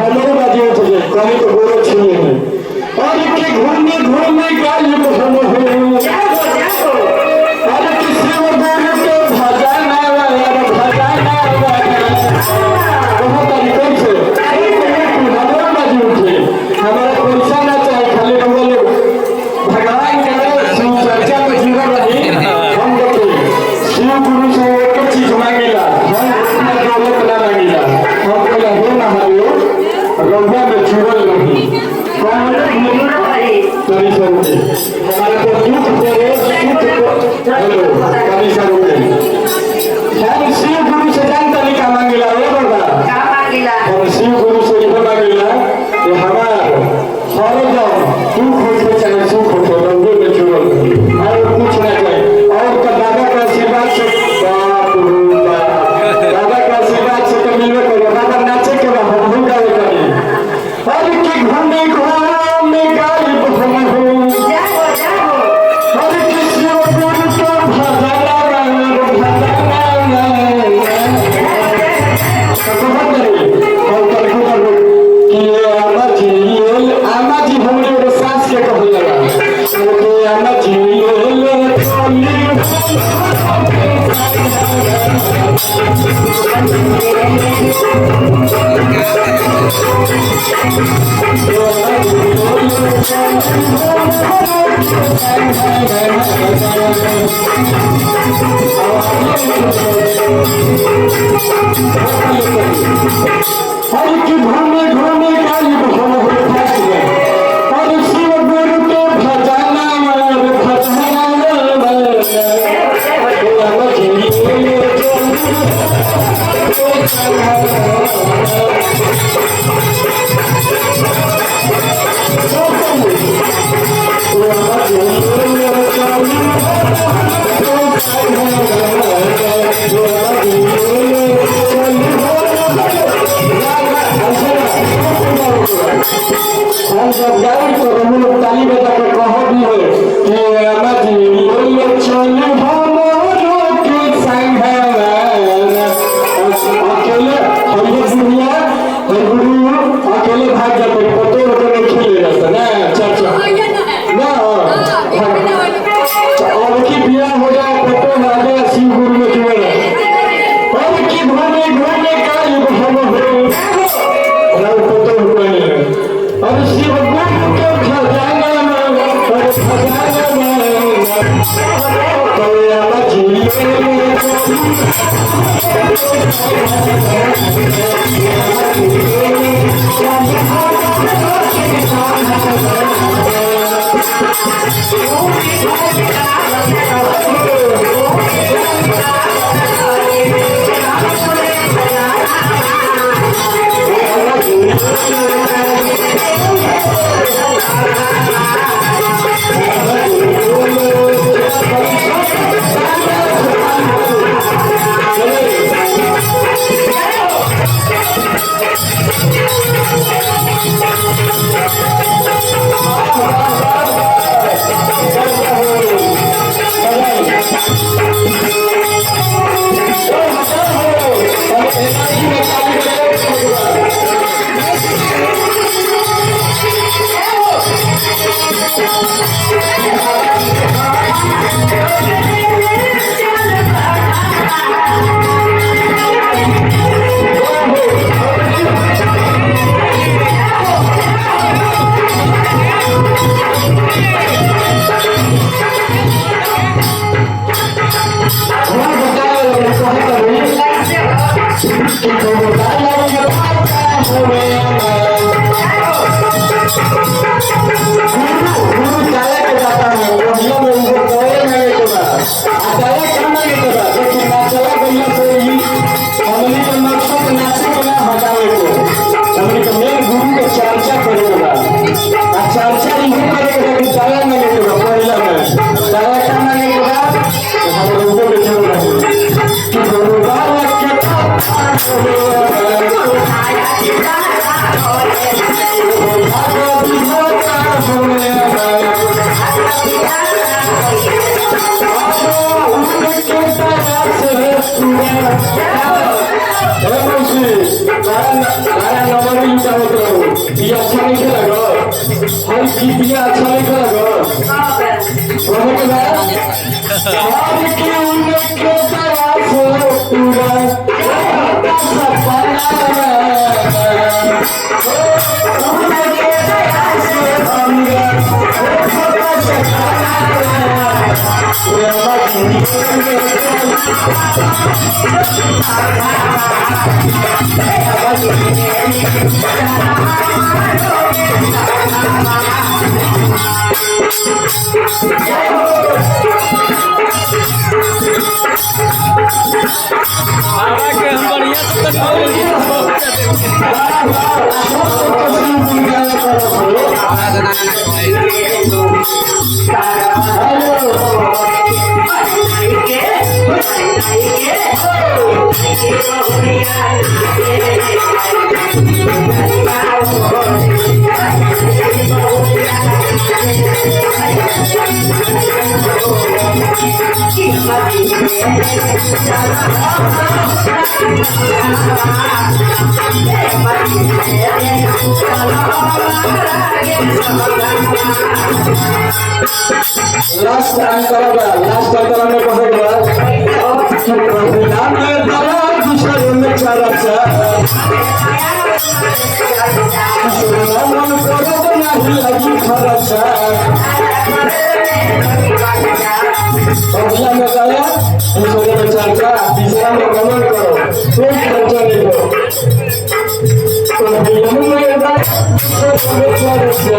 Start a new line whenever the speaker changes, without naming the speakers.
हमारे बाजी उठ गए कहीं तो बोलो छीने हैं और के घूमने घूमने का ये हम हो अरे किसी और बोले तो भजाना बहुत तरीकों से हमारे बाजी उठे हमारा पैसा ना चाहे खाली हम लोग भगवान करे शिव चर्चा में जीवन रही हम लोग शिव गुरु से एक चीज मांगेला हम अपना दौलत ना मांगेला हम बोला हो ना हरियो रंगा में चुरल नहीं कौन करी सरोगे हमारे को दुख दे हेलो करी सरोगे हम शिव गुरु से जान तरीका मांगेला हो बाबा क्या मांगेला हम शिव गुरु से ये मांगेला कि हमारा हर जाओ तू खुद से चाहे सुख हो रंगे में चुरल और कुछ ना चाहे और का दादा का आशीर्वाद से दादा का आशीर्वाद से तो मिलवे करो दादा नाचे के बाद हम गावे करी और के घूमने घूमने गाली हम हो जाओ और किसी और को भजाना आमाजी हमरे एगो सास के कहला कि आमाजी हर की घूमे घूमे काली बहन हो फंस गए और शिव गुरु के भजाना हम जब गाड़ी तो हम लोग ताली बजा के कहो भी है कि आमाजी बोले चल हमरो के संग अकेले हम दुनिया गुरु अकेले भाग जाते पतो तो नहीं खेले रहता ना चाचा ना और की बिया हो जाए पतो ना जाए शिव गुरु में जुड़े और की घूमे घूमे का ये हम हो राव पतो हुआ नहीं और शिव गुरु के खजाना
Thank you.
नंबर ही चाहत रहो ये अच्छा नहीं खेलेगा हर चीज ये अच्छा नहीं खेलेगा बहुत है और की उनके तरफ पूरा सपना
बाबा के हम बढ़िया
लास्ट अंतर में कहेगा नाम ले दवा दूसरे में चला नाम करो तो नहीं लगी खर्च अगला में कहा दूसरे में चर्चा तीसरा में गमन करो कोई खर्चा नहीं करो तो नियम में चर्चा